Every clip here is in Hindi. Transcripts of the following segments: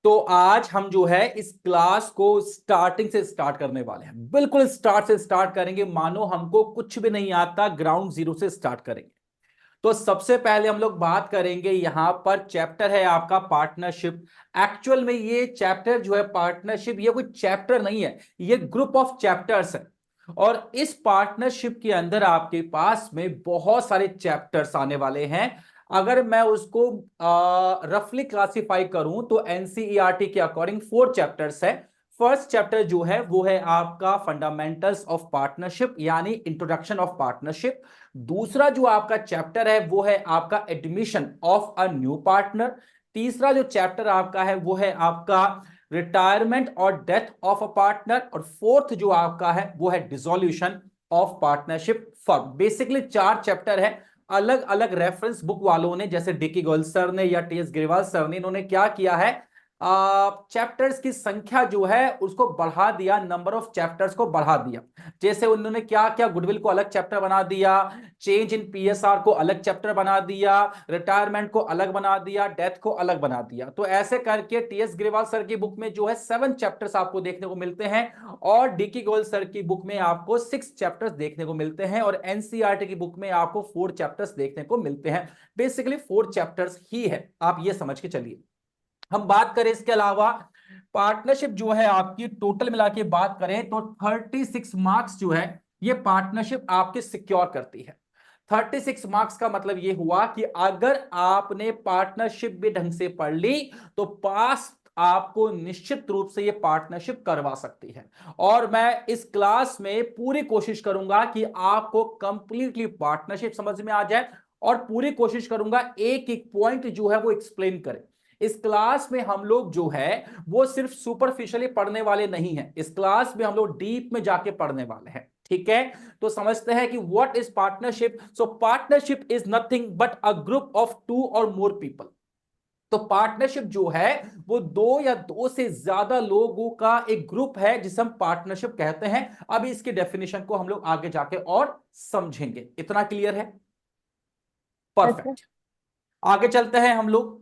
तो आज हम जो है इस क्लास को स्टार्टिंग से स्टार्ट करने वाले हैं, बिल्कुल स्टार्ट से स्टार्ट करेंगे, मानो हमको कुछ भी नहीं आता, ग्राउंड जीरो से स्टार्ट करेंगे। तो सबसे पहले हम लोग बात करेंगे, यहां पर चैप्टर है आपका पार्टनरशिप। एक्चुअल में ये चैप्टर जो है पार्टनरशिप, ये कोई चैप्टर नहीं है, ये ग्रुप ऑफ चैप्टर्स है। और इस पार्टनरशिप के अंदर आपके पास में बहुत सारे चैप्टर्स आने वाले हैं। अगर मैं उसको रफली क्लासिफाई करूं तो एनसीईआरटी के अकॉर्डिंग 4 चैप्टर्स है। फर्स्ट चैप्टर जो है वो है आपका फंडामेंटल्स ऑफ पार्टनरशिप, यानी इंट्रोडक्शन ऑफ पार्टनरशिप। दूसरा जो आपका चैप्टर है वो है आपका admission of a new partner. तीसरा जो चैप्टर आपका है वो है आपका रिटायरमेंट और डेथ ऑफ अ पार्टनर। और फोर्थ जो आपका है वो है dissolution of partnership firm. Basically 4 chapter है। अलग अलग रेफरेंस बुक वालों ने, जैसे डिकी गोयल सर ने या टी एस गिरवाल सर ने, इन्होंने क्या किया है, चैप्टर्स की संख्या जो है उसको बढ़ा दिया, नंबर ऑफ चैप्टर्स को बढ़ा दिया। जैसे उन्होंने क्या क्या, गुडविल को अलग चैप्टर बना दिया, चेंज इन पीएसआर को अलग चैप्टर बना दिया, रिटायरमेंट को अलग बना दिया, डेथ को अलग बना दिया। तो ऐसे करके टीएस ग्रेवाल सर की बुक में जो है 7 चैप्टर्स आपको देखने को मिलते हैं, और डीकी गोयल सर की बुक में आपको 6 चैप्टर्स देखने को मिलते हैं, और एनसीईआरटी की बुक में आपको 4 चैप्टर्स देखने को मिलते हैं। बेसिकली 4 चैप्टर्स ही है, आप ये समझ के चलिए। हम बात करें इसके अलावा, पार्टनरशिप जो है आपकी टोटल मिला के बात करें तो 36 मार्क्स जो है ये पार्टनरशिप आपके सिक्योर करती है। 36 मार्क्स का मतलब ये हुआ कि अगर आपने पार्टनरशिप भी ढंग से पढ़ ली तो पास आपको निश्चित रूप से ये पार्टनरशिप करवा सकती है। और मैं इस क्लास में पूरी कोशिश करूंगा कि आपको कंप्लीटली पार्टनरशिप समझ में आ जाए, और पूरी कोशिश करूंगा एक एक पॉइंट जो है वो एक्सप्लेन करें। इस क्लास में हम लोग जो है वो सिर्फ सुपरफिशियली पढ़ने वाले नहीं हैं, इस क्लास में हम लोग डीप में जाके पढ़ने वाले हैं। ठीक है, तो समझते हैं कि what is partnership. So partnership is nothing but a group of 2 और मोर पीपल। तो पार्टनरशिप जो है वो 2 या 2 से ज्यादा लोगों का एक ग्रुप है जिसे हम पार्टनरशिप कहते हैं। अभी इसकी डेफिनेशन को हम लोग आगे जाके और समझेंगे। इतना क्लियर है? अच्छा। परफेक्ट। आगे चलते हैं हम लोग।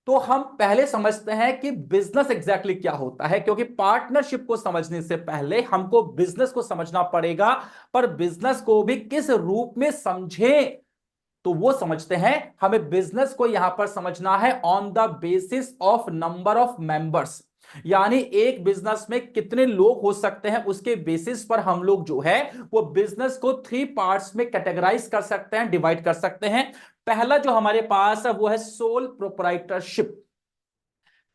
तो हम पहले समझते हैं कि बिजनेस एग्जैक्टली क्या होता है, क्योंकि पार्टनरशिप को समझने से पहले हमको बिजनेस को समझना पड़ेगा। पर बिजनेस को भी किस रूप में समझें, तो वो समझते हैं। हमें बिजनेस को यहां पर समझना है on the basis of number of members, यानी एक बिजनेस में कितने लोग हो सकते हैं उसके बेसिस पर हम लोग जो है वो बिजनेस को 3 पार्ट्स में कैटेगराइज कर सकते हैं, डिवाइड कर सकते हैं। पहला जो हमारे पास है वो है सोल प्रोप्राइटरशिप।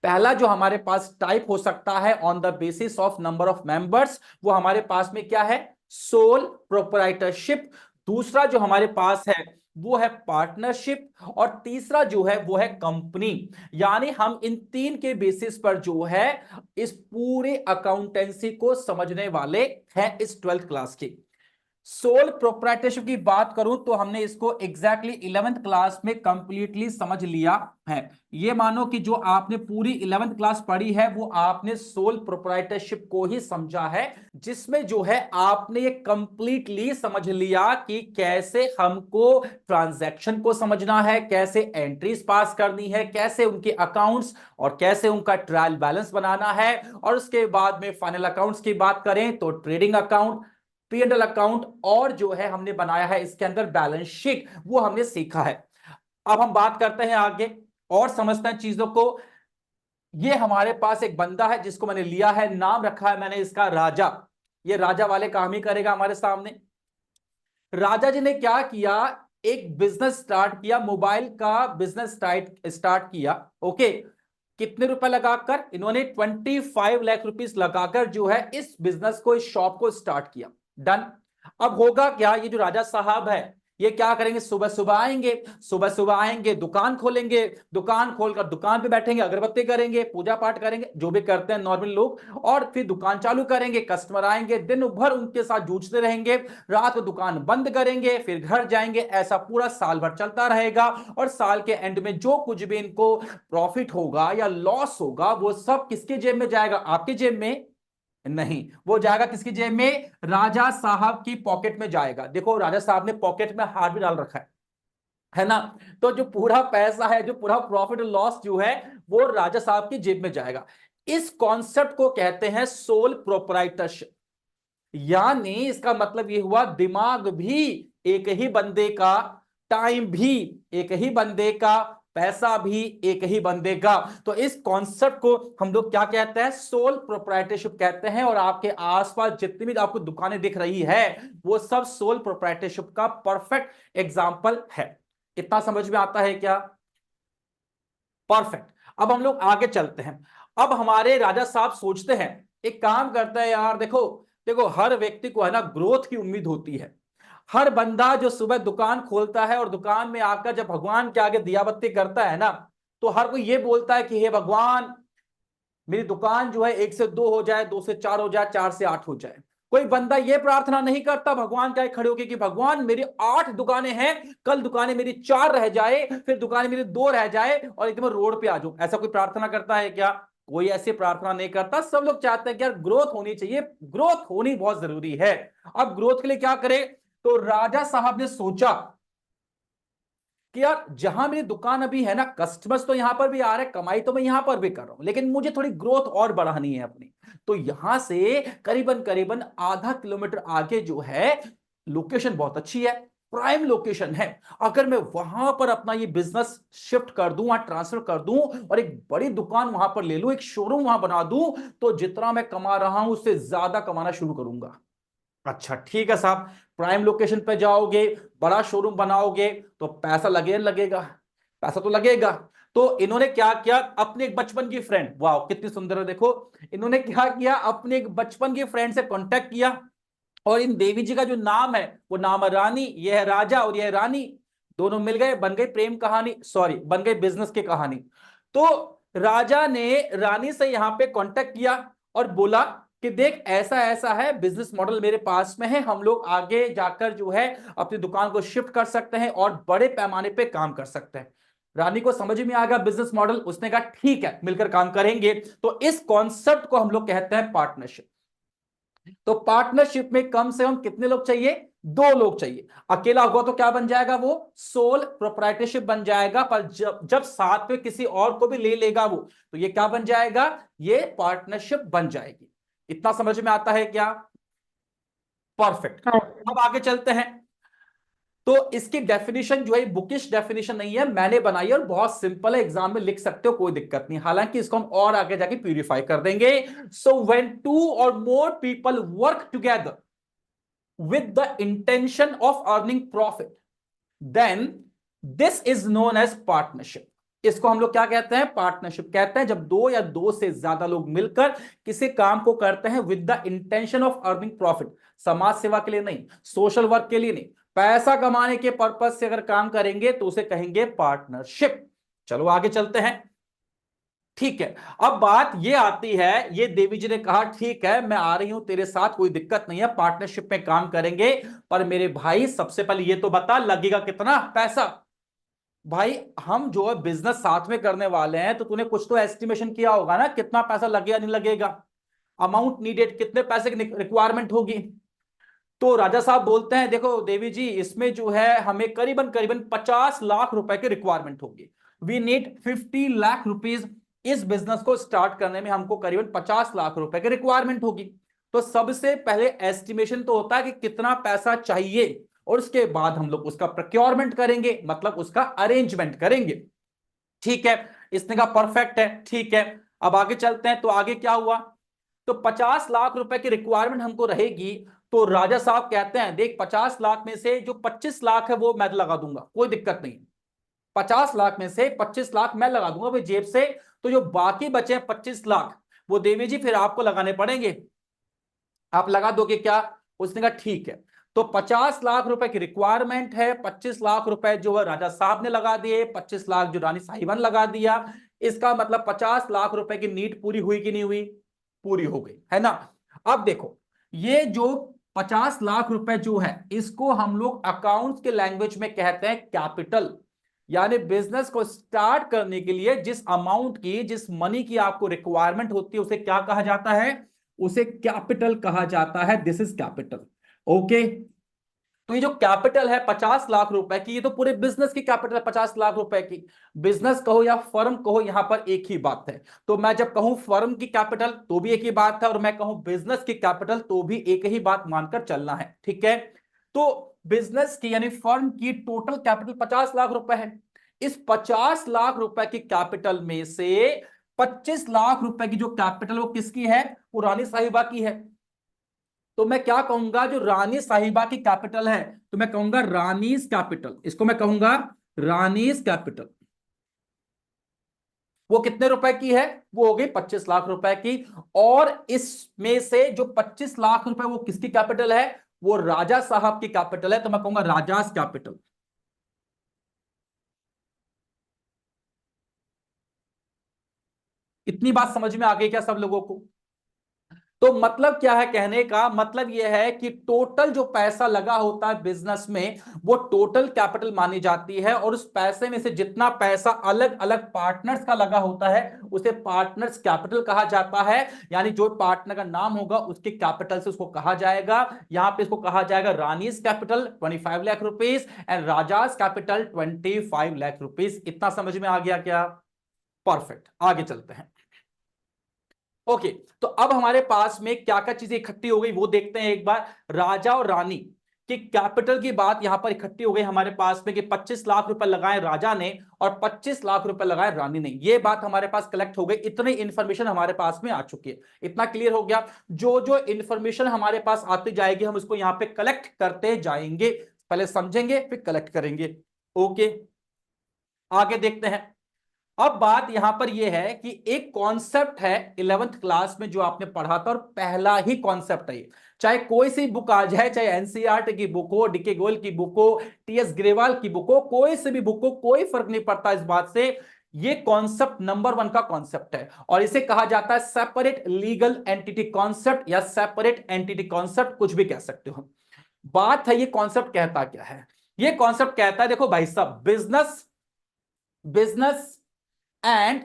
पहला जो हमारे पास टाइप हो सकता है on the basis of number of members, वो हमारे पास में क्या है, सोल प्रोप्राइटरशिप। दूसरा जो हमारे पास है वो है पार्टनरशिप, और तीसरा जो है वो है कंपनी। यानी हम इन 3 के बेसिस पर जो है इस पूरे अकाउंटेंसी को समझने वाले हैं इस 12th क्लास की। सोल प्रोप्राइटरशिप की बात करूं तो हमने इसको एग्जैक्टली 11th क्लास में कंप्लीटली समझ लिया है। ये मानो कि जो आपने पूरी 11th क्लास पढ़ी है वो आपने सोल प्रोप्राइटरशिप को ही समझा है, जिसमें जो है आपने ये कंप्लीटली समझ लिया कि कैसे हमको ट्रांजैक्शन को समझना है, कैसे एंट्रीज पास करनी है, कैसे उनके अकाउंट्स और कैसे उनका ट्रायल बैलेंस बनाना है। और उसके बाद में फाइनल अकाउंट्स की बात करें तो trading account, P and L account, और जो है हमने बनाया है इसके अंदर बैलेंस शीट, वो हमने सीखा है। अब हम बात करते हैं आगे और समझते हैं चीजों को। ये हमारे पास एक बंदा है जिसको मैंने लिया है, नाम रखा है मैंने इसका राजा। ये राजा वाले काम ही करेगा हमारे सामने। राजा जी ने क्या किया, एक बिजनेस स्टार्ट किया, मोबाइल का बिजनेस स्टार्ट किया। ओके, कितने रुपए लगाकर, इन्होंने 25 लाख रुपीस लगाकर जो है इस बिजनेस को, इस शॉप को स्टार्ट किया। डन। अब होगा क्या, ये जो राजा साहब है ये क्या करेंगे, सुबह सुबह आएंगे, सुबह सुबह आएंगे, दुकान खोलेंगे, दुकान खोलकर दुकान पे बैठेंगे, अगरबत्ती करेंगे, पूजा पाठ करेंगे, जो भी करते हैं नॉर्मल लोग, और फिर दुकान चालू करेंगे। कस्टमर आएंगे, दिन भर उनके साथ जूझते रहेंगे, रात को दुकान बंद करेंगे, फिर घर जाएंगे। ऐसा पूरा साल भर चलता रहेगा, और साल के एंड में जो कुछ भी इनको प्रॉफिट होगा या लॉस होगा वो सब किसके जेब में जाएगा, आपके जेब में नहीं, वो जाएगा किसकी जेब में, राजा साहब की पॉकेट में जाएगा। देखो राजा साहब ने पॉकेट में हाथ भी डाल रखा है। है ना। तो जो पूरा पैसा है, जो पूरा प्रॉफिट लॉस जो है, वो राजा साहब की जेब में जाएगा। इस कॉन्सेप्ट को कहते हैं सोल प्रोप्राइटरशिप। यानी इसका मतलब ये हुआ, दिमाग भी एक ही बंदे का, टाइम भी एक ही बंदे का, पैसा भी एक ही बंदे का। तो इस कॉन्सेप्ट को हम लोग क्या कहते हैं, सोल प्रोप्राइटरशिप कहते हैं। और आपके आसपास जितनी भी आपको दुकानें दिख रही है, वो सब सोल प्रोप्राइटरशिप का परफेक्ट एग्जाम्पल है। इतना समझ में आता है क्या? परफेक्ट। अब हम लोग आगे चलते हैं। अब हमारे राजा साहब सोचते हैं, एक काम करता है यार, देखो देखो, हर व्यक्ति को है ना ग्रोथ की उम्मीद होती है। हर बंदा जो सुबह दुकान खोलता है और दुकान में आकर जब भगवान के आगे दिया बत्ती करता है ना, तो हर कोई ये बोलता है कि हे भगवान, मेरी दुकान जो है 1 से 2 हो जाए, 2 से 4 हो जाए, 4 से 8 हो जाए। कोई बंदा ये प्रार्थना नहीं करता भगवान के आगे खड़े होकर कि भगवान मेरी 8 दुकानें हैं, कल दुकानें मेरी 4 रह जाए, फिर दुकानें मेरी 2 रह जाए और एकदम रोड पे आ जाऊं। ऐसा कोई प्रार्थना करता है क्या? कोई ऐसी प्रार्थना नहीं करता। सब लोग चाहते हैं कि यार ग्रोथ होनी चाहिए, ग्रोथ होनी बहुत जरूरी है। अब ग्रोथ के लिए क्या करे? तो राजा साहब ने सोचा कि यार जहां मेरी दुकान अभी है ना, कस्टमर्स तो यहां पर भी आ रहे हैं, कमाई तो मैं यहां पर भी कर रहा हूं, लेकिन मुझे थोड़ी ग्रोथ और बढ़ानी है अपनी। तो यहां से करीबन करीबन आधा किलोमीटर आगे जो है, लोकेशन बहुत अच्छी है, प्राइम लोकेशन है। अगर मैं वहां पर अपना ये बिजनेस शिफ्ट कर दूं, वहां ट्रांसफर कर दूं और एक बड़ी दुकान वहां पर ले लूं, एक शोरूम वहां बना दूं, तो जितना मैं कमा रहा हूं उससे ज्यादा कमाना शुरू करूंगा। अच्छा ठीक है साहब, प्राइम लोकेशन पे जाओगे, बड़ा शोरूम बनाओगे, तो पैसा लगेगा, पैसा तो लगेगा। तो इन्होंने क्या किया, अपने एक बचपन की फ्रेंड, वाह कितनी सुंदर है देखो, इन्होंने क्या किया, अपने एक बचपन की फ्रेंड से कांटेक्ट किया। और इन देवी जी का जो नाम है, वो नाम है रानी, ये है राजा और ये है रानी। दोनों मिल गए, बन गई प्रेम कहानी, सॉरी बन गई बिजनेस की कहानी। तो राजा ने रानी से यहां पे कांटेक्ट किया और बोला कि देख ऐसा ऐसा है, बिजनेस मॉडल मेरे पास में है, हम लोग आगे जाकर जो है अपनी दुकान को शिफ्ट कर सकते हैं और बड़े पैमाने पे काम कर सकते हैं। रानी को समझ में आ गया बिजनेस मॉडल, उसने कहा ठीक है मिलकर काम करेंगे। तो इस कॉन्सेप्ट को हम लोग कहते हैं पार्टनरशिप। तो पार्टनरशिप में कम से कम कितने लोग चाहिए? 2 लोग चाहिए। अकेला होगा तो क्या बन जाएगा, वो सोल प्रोप्राइटरशिप बन जाएगा। पर जब जब साथ में किसी और को भी ले लेगा वो, तो ये क्या बन जाएगा, ये पार्टनरशिप बन जाएगी। इतना समझ में आता है क्या? परफेक्ट। हाँ। अब आगे चलते हैं। तो इसकी डेफिनेशन जो है बुकिश डेफिनेशन नहीं है, मैंने बनाई है और बहुत सिंपल है, एग्जाम में लिख सकते हो, कोई दिक्कत नहीं। हालांकि इसको हम और आगे जाके प्यूरिफाई कर देंगे। So when 2 or more people work together with the intention of earning profit, then this is known as partnership। इसको हम लोग क्या कहते हैं, पार्टनरशिप कहते हैं। जब 2 या 2 से ज्यादा लोग मिलकर किसी काम को करते हैं with the intention of earning profit, समाज सेवा के लिए नहीं, सोशल वर्क के लिए नहीं, पैसा कमाने के पर्पज से अगर काम करेंगे तो उसे कहेंगे पार्टनरशिप। चलो आगे चलते हैं। ठीक है, अब बात ये आती है, ये देवी जी ने कहा ठीक है मैं आ रही हूं तेरे साथ, कोई दिक्कत नहीं है, पार्टनरशिप में काम करेंगे। पर मेरे भाई सबसे पहले ये तो बता लगेगा कितना पैसा। भाई हम जो है बिजनेस साथ में करने वाले हैं, तो तूने कुछ तो एस्टिमेशन किया होगा ना, कितना पैसा लगेगा नहीं लगेगा, अमाउंट नीडेड, कितने पैसे की रिक्वायरमेंट होगी। तो राजा साहब बोलते हैं देखो देवी जी, इसमें जो है हमें करीबन करीबन 50 लाख रुपए की रिक्वायरमेंट होगी। We need 50 lakh rupees. इस बिजनेस को स्टार्ट करने में हमको करीबन 50 लाख रुपए की रिक्वायरमेंट होगी। तो सबसे पहले एस्टिमेशन तो होता है कि कितना पैसा चाहिए, और उसके बाद हम लोग उसका प्रोक्योरमेंट करेंगे, मतलब उसका अरेंजमेंट करेंगे। ठीक है, इसने कहा परफेक्ट है, ठीक है। अब आगे चलते हैं, तो आगे क्या हुआ, तो 50 लाख रुपए की रिक्वायरमेंट हमको रहेगी। तो राजा साहब कहते हैं देख 50 लाख में से जो 25 लाख है वो मैं लगा दूंगा, कोई दिक्कत नहीं। 50 लाख में से 25 लाख मैं लगा दूंगा भाई जेब से। तो जो बाकी बचे हैं 25 लाख, वो देवी जी फिर आपको लगाने पड़ेंगे, आप लगा दोगे क्या? उसने कहा ठीक है। तो 50 लाख रुपए की रिक्वायरमेंट है, 25 लाख रुपए जो है राजा साहब ने लगा दिए, 25 लाख जो रानी साहिबा ने लगा दिया। इसका मतलब 50 लाख रुपए की नीड पूरी हुई कि नहीं हुई? पूरी हो गई, है ना। अब देखो, ये जो 50 लाख रुपए जो है, इसको हम लोग अकाउंट्स के लैंग्वेज में कहते हैं कैपिटल। यानी बिजनेस को स्टार्ट करने के लिए जिस अमाउंट की, जिस मनी की आपको रिक्वायरमेंट होती है, उसे क्या कहा जाता है? उसे कैपिटल कहा जाता है। This is capital. ओके, तो ये जो कैपिटल है 50 लाख रुपए की, ये तो पूरे बिजनेस की कैपिटल है 50 लाख रुपए की। बिजनेस कहो या फर्म कहो, यहां पर एक ही बात है। तो मैं जब कहूं फर्म की कैपिटल तो भी एक ही बात है, और मैं कहूं बिजनेस की कैपिटल तो भी एक ही बात मानकर चलना है, ठीक है। तो बिजनेस की यानी फर्म की टोटल कैपिटल 50 लाख रुपए है। इस 50 लाख रुपए की कैपिटल में से 25 लाख रुपए की जो कैपिटल वो किसकी है? वो रानी साहिबा की है। तो मैं क्या कहूंगा, जो रानी साहिबा की कैपिटल है, तो मैं कहूंगा रानीज कैपिटल, इसको मैं कहूंगा रानीज कैपिटल। वो कितने रुपए की है? वो हो गई 25 लाख रुपए की। और इसमें से जो 25 लाख रुपए वो किसकी कैपिटल है? वो राजा साहब की कैपिटल है, तो मैं कहूंगा राजास कैपिटल। इतनी बात समझ में आ गई क्या सब लोगों को? तो मतलब क्या है कहने का मतलब यह है कि टोटल जो पैसा लगा होता है बिजनेस में, वो टोटल कैपिटल मानी जाती है, और उस पैसे में से जितना पैसा अलग अलग पार्टनर्स का लगा होता है उसे पार्टनर्स कैपिटल कहा जाता है। यानी जो पार्टनर का नाम होगा उसके कैपिटल से उसको कहा जाएगा। यहां पे इसको कहा जाएगा Rani's capital 25 lakh rupees and rajas capital 25 lakh rupees. इतना समझ में आ गया क्या? परफेक्ट, आगे चलते हैं। ओके, तो अब हमारे पास में क्या क्या चीजें इकट्ठी हो गई वो देखते हैं एक बार। राजा और रानी की कैपिटल की बात यहां पर इकट्ठी हो गई हमारे पास में कि 25 लाख रुपए लगाए राजा ने और 25 लाख रुपए लगाए रानी ने। ये बात हमारे पास कलेक्ट हो गई, इतनी इंफॉर्मेशन हमारे पास में आ चुकी है। इतना क्लियर हो गया? जो जो इंफॉर्मेशन हमारे पास आती जाएगी हम उसको यहां पे कलेक्ट करते जाएंगे। पहले समझेंगे फिर कलेक्ट करेंगे। ओके, आगे देखते हैं। अब बात यहां पर यह है कि एक कॉन्सेप्ट है 11th क्लास में जो आपने पढ़ा था, और पहला ही कॉन्सेप्ट है ये। चाहे कोई सी बुक आ जाए, चाहे एनसीईआरटी की बुक हो, डीके गोयल की बुक हो, टीएस ग्रेवाल की बुक हो, कोई से भी बुक हो, कोई फर्क नहीं पड़ता इस बात से। ये कॉन्सेप्ट नंबर 1 का कॉन्सेप्ट है, और इसे कहा जाता है सेपरेट लीगल एंटिटी कॉन्सेप्ट या सेपरेट एंटिटी कॉन्सेप्ट, कुछ भी कह सकते हो। बात है ये कॉन्सेप्ट कहता क्या है? ये कॉन्सेप्ट कहता है, देखो भाई साहब, बिजनेस बिजनेस एंड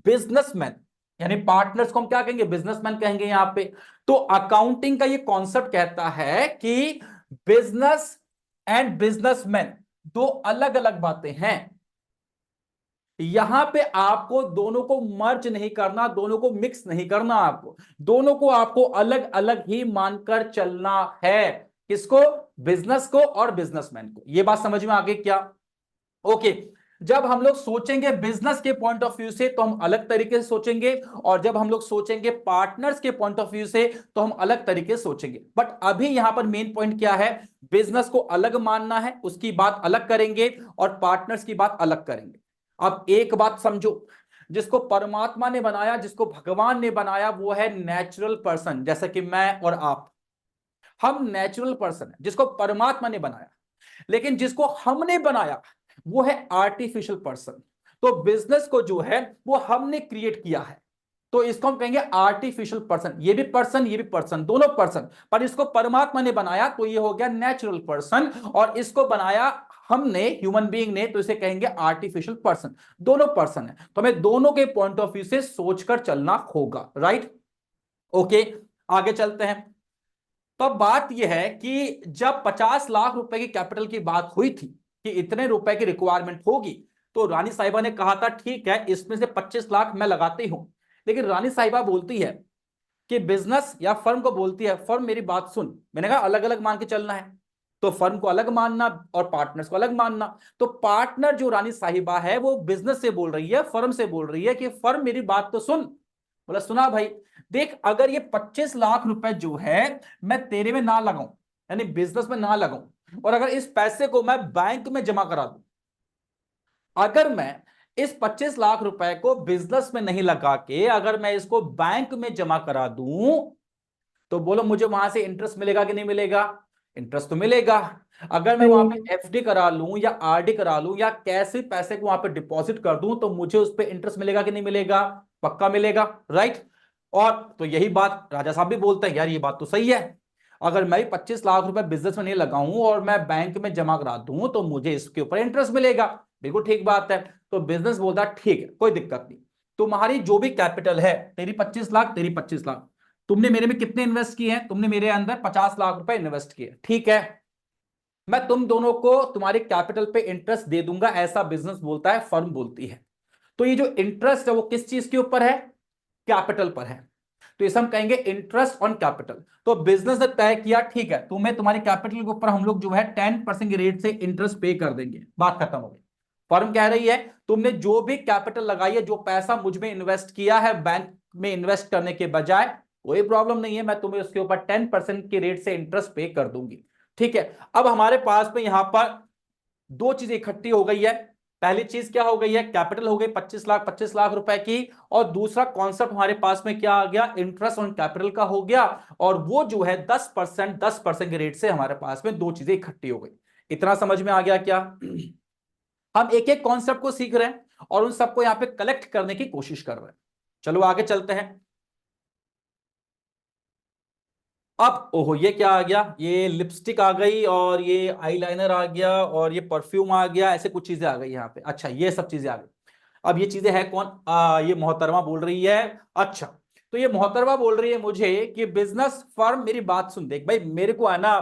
बिजनेसमैन, यानी पार्टनर्स को हम क्या कहेंगे? बिजनेसमैन कहेंगे यहां पे। तो अकाउंटिंग का ये कॉन्सेप्ट कहता है कि बिजनेस एंड बिजनेसमैन दो अलग अलग बातें हैं। यहां पे आपको दोनों को मर्ज नहीं करना, दोनों को मिक्स नहीं करना, आपको दोनों को आपको अलग अलग ही मानकर चलना है। किसको? बिजनेस को और बिजनेसमैन को। ये बात समझ में आ गई क्या? ओके, जब हम लोग सोचेंगे बिजनेस के पॉइंट ऑफ व्यू से तो हम अलग तरीके से सोचेंगे, और जब हम लोग सोचेंगे पार्टनर्स के पॉइंट ऑफ व्यू से तो हम अलग तरीके से सोचेंगे। बट अभी यहां पर मेन पॉइंट क्या है? बिजनेस को अलग मानना है, उसकी बात अलग करेंगे, और पार्टनर्स की बात अलग करेंगे। अब एक बात समझो, जिसको परमात्मा ने बनाया, जिसको भगवान ने बनाया, वो है नेचुरल पर्सन, जैसे कि मैं और आप। हम नेचुरल पर्सन है जिसको परमात्मा ने बनाया। लेकिन जिसको हमने बनाया वो है आर्टिफिशियल पर्सन। तो बिजनेस को जो है वो हमने क्रिएट किया है, तो इसको हम कहेंगे आर्टिफिशियल पर्सन। ये भी पर्सन, ये भी पर्सन, दोनों पर्सन, पर इसको परमात्मा ने बनाया तो ये हो गया नेचुरल पर्सन, और इसको बनाया हमने, ह्यूमन बीइंग ने, तो इसे कहेंगे आर्टिफिशियल पर्सन। दोनों पर्सन है, तो हमें दोनों के पॉइंट ऑफ व्यू से सोचकर चलना होगा, राइट? ओके, आगे चलते हैं। तो अब बात यह है कि जब 50 लाख रुपए की कैपिटल की बात हुई थी कि इतने रुपए की रिक्वायरमेंट होगी, तो रानी साहिबा ने कहा था ठीक है इसमें से 25 लाख मैं लगाती हूं। लेकिन रानी साहिबा बोलती है कि बिजनेस या फर्म को बोलती है, फर्म मेरी बात सुन। मैंने कहा अलग अलग मान के चलना है, तो फर्म को अलग मानना और पार्टनर्स को अलग मानना। तो पार्टनर जो रानी साहिबा है वो बिजनेस से बोल रही है, फर्म से बोल रही है कि फर्म मेरी बात तो सुन। बोला सुना भाई, देख अगर ये 25 लाख रुपए जो है मैं तेरे में ना लगाऊं, यानी बिजनेस में ना लगाऊं, और अगर इस पैसे को मैं बैंक में जमा करा दूं, अगर मैं इस 25 लाख रुपए को बिजनेस में नहीं लगा के अगर मैं इसको बैंक में जमा करा दूं, तो बोलो मुझे वहां से इंटरेस्ट मिलेगा कि नहीं मिलेगा? इंटरेस्ट तो मिलेगा। अगर मैं वहां पे एफडी करा लूं या आरडी करा लूं या कैसे पैसे को वहां पे डिपॉजिट कर दूं, तो मुझे उस पर इंटरेस्ट मिलेगा कि नहीं मिलेगा? पक्का मिलेगा, राइट? और तो यही बात राजा साहब भी बोलते हैं, यार ये बात तो सही है। अगर मैं 25 लाख रुपए बिजनेस में नहीं लगाऊं और मैं बैंक में जमा करा दूं तो मुझे इसके ऊपर इंटरेस्ट मिलेगा। बिल्कुल ठीक बात है। तो बिजनेस बोलता है ठीक है कोई दिक्कत नहीं, तुम्हारी जो भी कैपिटल है, तेरी 25 लाख, तेरी 25 लाख, तुमने मेरे में कितने इन्वेस्ट किए हैं? तुमने मेरे अंदर 50 लाख रुपए इन्वेस्ट किए, ठीक है। मैं तुम दोनों को तुम्हारे कैपिटल पे इंटरेस्ट दे दूंगा, ऐसा बिजनेस बोलता है, फर्म बोलती है। तो ये जो इंटरेस्ट है वो किस चीज के ऊपर है? कैपिटल पर है। तो इसे हम कहेंगे इंटरेस्ट ऑन कैपिटल। तो बिजनेस ने तय किया, ठीक है, तुम्हें तुम्हारे कैपिटल के ऊपर हम लोग जो है 10% के रेट से इंटरेस्ट पे कर देंगे, बात खत्म हो गई। फर्म कह रही है तुमने जो भी कैपिटल लगाई है, जो पैसा मुझ में इन्वेस्ट किया है बैंक में इन्वेस्ट करने के बजाय, कोई प्रॉब्लम नहीं है, मैं तुम्हें उसके ऊपर 10% के रेट से इंटरेस्ट पे कर दूंगी। ठीक है, अब हमारे पास में यहां पर दो चीजें इकट्ठी हो गई है। पहली चीज क्या हो गई है? कैपिटल हो गई 25 लाख रुपए की। और दूसरा कॉन्सेप्ट हमारे पास में क्या आ गया? इंटरेस्ट ऑन कैपिटल का हो गया। और वो जो है 10% के रेट से हमारे पास में दो चीजें इकट्ठी हो गई। इतना समझ में आ गया क्या? हम एक एक कॉन्सेप्ट को सीख रहे हैं और उन सबको यहां पे कलेक्ट करने की कोशिश कर रहे हैं। चलो आगे चलते हैं। अब ओहो, ये क्या आ गया? ये लिपस्टिक आ गई और ये आईलाइनर आ गया और ये परफ्यूम आ गया, ऐसे कुछ चीजें आ गई यहाँ पे। अच्छा, ये सब चीजें आ गई। अब ये चीजें है कौन? ये मोहतरमा बोल रही है। अच्छा, तो ये मोहतरमा बोल रही है मुझे कि बिजनेस फर्म, मेरी बात सुन, देख भाई, मेरे को आना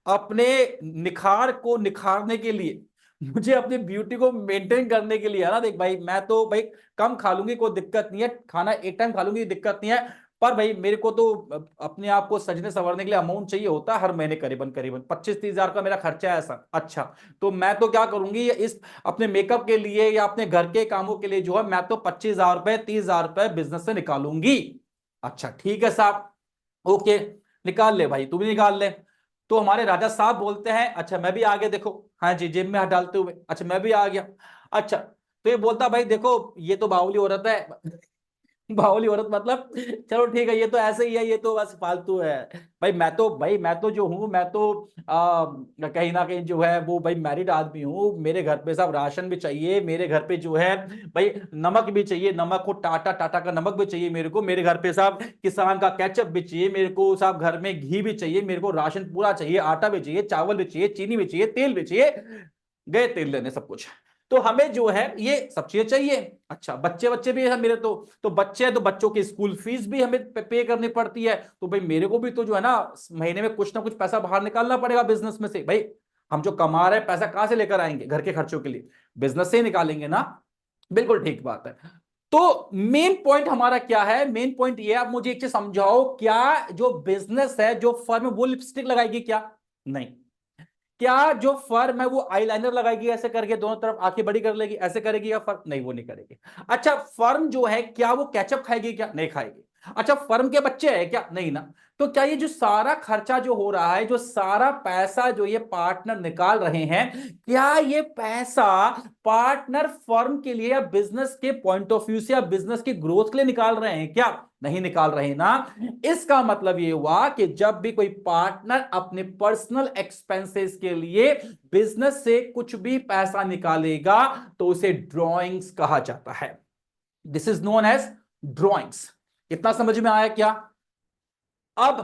अपने निखार को निखारने के लिए, मुझे अपनी ब्यूटी को मेंटेन करने के लिए है ना, देख भाई, मैं तो भाई कम खा लूंगी, कोई दिक्कत नहीं है, खाना एक टाइम खा लूंगी, दिक्कत नहीं है। पर भाई मेरे को तो अपने आप को सजने संवरने के लिए अमाउंट चाहिए होता है हर महीने, करीबन करीबन 25-30 हजार का मेरा खर्चा है ऐसा। अच्छा, तो मैं तो क्या करूंगी, इस अपने मेकअप के लिए या अपने घर के कामों के लिए जो है, मैं तो 25 हजार रुपए 30 हजार रुपए बिजनेस से निकालूंगी। अच्छा ठीक है साहब, ओके, निकाल ले भाई, तू भी निकाल ले। तो हमारे राजा साहब बोलते हैं, अच्छा मैं भी आ गया, देखो, हाँ जी, जेब में हाथ डालते हुए, अच्छा मैं भी आ गया। अच्छा, तो ये बोलता, भाई देखो, ये तो बावली औरत है। बावली औरत मतलब, चलो ठीक है, ये तो ऐसे ही है, ये तो बस फालतू है। भाई मैं तो जो हूँ, मैं तो कहीं ना कहीं जो है वो भाई मैरिड आदमी हूँ, मेरे घर पे सब राशन भी चाहिए, मेरे घर पे जो है भाई नमक भी चाहिए, नमक को टाटा टाटा का नमक भी चाहिए मेरे को, मेरे घर पे सब किसान का केचप भी चाहिए मेरे को, सब घर में घी भी चाहिए मेरे को, राशन पूरा चाहिए, आटा भी चाहिए, चावल भी चाहिए, चीनी भी चाहिए, तेल भी चाहिए। गए तेल लेने सब कुछ। तो हमें जो है ये सब चीजें चाहिए। अच्छा, बच्चे बच्चे भी है मेरे, तो बच्चे हैं, तो बच्चों की स्कूल फीस भी हमें पे करनी पड़ती है। तो भाई मेरे को भी तो जो है ना, महीने में कुछ ना कुछ पैसा बाहर निकालना पड़ेगा बिजनेस में से। भाई हम जो कमा रहे हैं, पैसा कहां से लेकर आएंगे घर के खर्चों के लिए? बिजनेस से ही निकालेंगे ना। बिल्कुल ठीक बात है। तो मेन पॉइंट हमारा क्या है? मेन पॉइंट ये, आप मुझे एक चीज समझाओ, क्या जो बिजनेस है, जो फर्म है, वो लिपस्टिक लगाएगी क्या? नहीं। क्या जो फर्म है वो आईलाइनर लगाएगी ऐसे करके, दोनों तरफ आंखें बड़ी कर लेगी, ऐसे करेगी या फर्म? नहीं, वो नहीं करेगी। अच्छा, फर्म जो है, क्या वो केचप खाएगी क्या? नहीं खाएगी। अच्छा, फर्म के बच्चे हैं क्या? नहीं ना। तो क्या ये जो सारा खर्चा जो हो रहा है, जो सारा पैसा जो ये पार्टनर निकाल रहे हैं, क्या ये पैसा पार्टनर फर्म के लिए या बिजनेस के पॉइंट ऑफ व्यू से या बिजनेस की ग्रोथ के लिए निकाल रहे हैं क्या? नहीं निकाल रहे ना। इसका मतलब ये हुआ कि जब भी कोई पार्टनर अपने पर्सनल एक्सपेंसेस के लिए बिजनेस से कुछ भी पैसा निकालेगा, तो उसे ड्रॉइंग्स कहा जाता है। This is known as drawings. इतना समझ में आया क्या? अब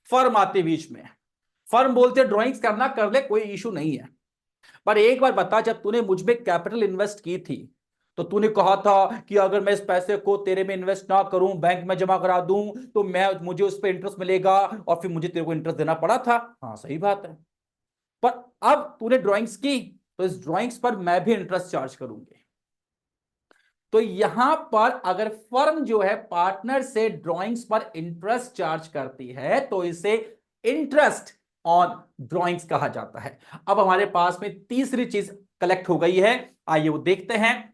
फर्म आते बीच में। फर्म बोलते ड्रॉइंग्स करना कर ले, कोई इशू नहीं है। पर एक बार बता, जब तूने मुझ में कैपिटल इन्वेस्ट की थी, तो तूने कहा था कि अगर मैं इस पैसे को तेरे में इन्वेस्ट ना करूं, बैंक में जमा करा दूं, तो मैं मुझे उस पर इंटरेस्ट मिलेगा, और फिर मुझे तेरे को इंटरेस्ट देना पड़ा था। हाँ सही बात है। पर अब तूने ड्राइंग्स की, तो इस ड्राइंग्स पर मैं भी इंटरेस्ट चार्ज करूंगी। तो यहां पर अगर फर्म जो है पार्टनर से ड्राइंग्स पर इंटरेस्ट चार्ज करती है, तो इसे इंटरेस्ट ऑन ड्राइंग्स कहा जाता है। अब हमारे पास में तीसरी चीज कलेक्ट हो गई है, आइए वो देखते हैं।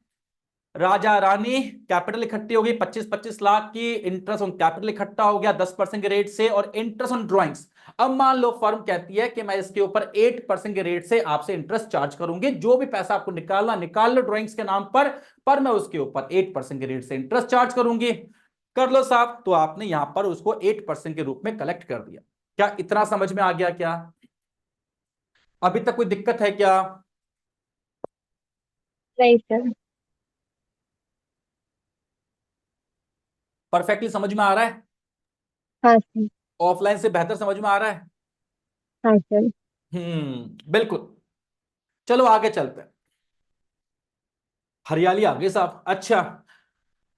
राजा रानी, कैपिटल इकट्ठी हो गई 25-25 लाख की, इंटरेस्ट ऑन कैपिटल इकट्ठा हो गया 10% के रेट से, और इंटरेस्ट ऑन ड्राइंग्स। अब मान लो फर्म कहती है कि मैं इसके ऊपर 8% के रेट से आपसे इंटरेस्ट चार्ज करूंगी, जो भी पैसा आपको निकालना निकाल लो ड्राइंग्स के नाम पर मैं उसके ऊपर 8% के रेट से इंटरेस्ट चार्ज करूंगी। कर लो साहब। तो आपने यहां पर उसको 8% के रूप में कलेक्ट कर दिया। क्या इतना समझ में आ गया क्या? अभी तक कोई दिक्कत है क्या? नहीं सर। परफेक्टली समझ में आ रहा है? हाँ सर। ऑफलाइन से बेहतर समझ में आ रहा है? हाँ सर। बिल्कुल। चलो आगे चलते हैं। हरियाली आ गई साहब। अच्छा,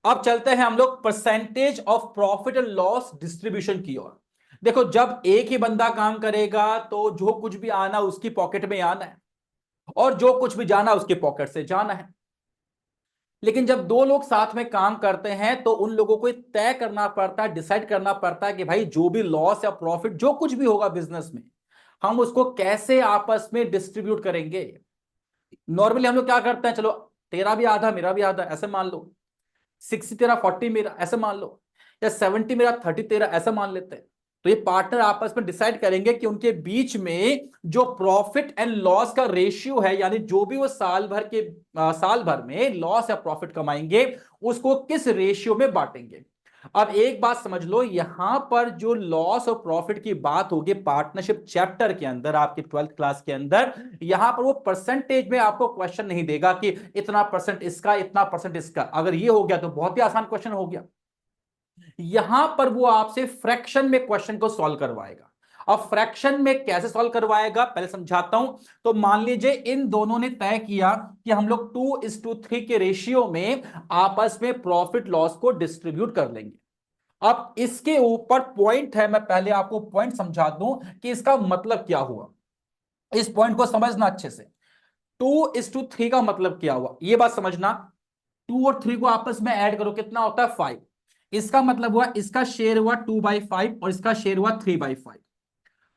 अब चलते हैं हम लोग percentage of profit and loss distribution की ओर। देखो, जब एक ही बंदा काम करेगा तो जो कुछ भी आना उसकी पॉकेट में आना है, और जो कुछ भी जाना उसके पॉकेट से जाना है। लेकिन जब दो लोग साथ में काम करते हैं तो उन लोगों को तय करना पड़ता है, डिसाइड करना पड़ता है कि भाई जो भी लॉस या प्रॉफिट जो कुछ भी होगा बिजनेस में, हम उसको कैसे आपस में डिस्ट्रीब्यूट करेंगे। नॉर्मली हम लोग क्या करते हैं, चलो तेरा भी आधा मेरा भी आधा ऐसे मान लो, 60 तेरा 40 मेरा ऐसे मान लो, या 70 मेरा 30 तेरा ऐसा मान लेते हैं। तो ये पार्टनर आपस में डिसाइड करेंगे कि उनके बीच में जो प्रॉफिट एंड लॉस का रेशियो है, यानी जो भी वो साल भर में लॉस या प्रॉफिट कमाएंगे उसको किस रेशियो में बांटेंगे। अब एक बात समझ लो, यहां पर जो लॉस और प्रॉफिट की बात होगी पार्टनरशिप चैप्टर के अंदर, आपकी 12th क्लास के अंदर, यहां पर वो परसेंटेज में आपको क्वेश्चन नहीं देगा कि इतना परसेंट इसका इतना परसेंट इसका। अगर ये हो गया तो बहुत ही आसान क्वेश्चन हो गया। यहां पर वो आपसे फ्रैक्शन में क्वेश्चन को सॉल्व करवाएगा। अब फ्रैक्शन में कैसे सॉल्व करवाएगा पहले समझाता हूं। तो मान लीजिए इन दोनों ने तय किया कि हम लोग 2:3 के रेशियो में आपस में प्रॉफिट लॉस को डिस्ट्रीब्यूट कर लेंगे। अब इसके ऊपर पॉइंट है, मैं पहले आपको पॉइंट समझा दूं कि इसका मतलब क्या हुआ। इस पॉइंट को समझना अच्छे से। 2:3 का मतलब क्या हुआ ये बात समझना। 2 और 3 को आपस में ऐड करो कितना होता है 5। इसका मतलब हुआ इसका शेयर हुआ 2/5 और इसका शेयर हुआ 3/5।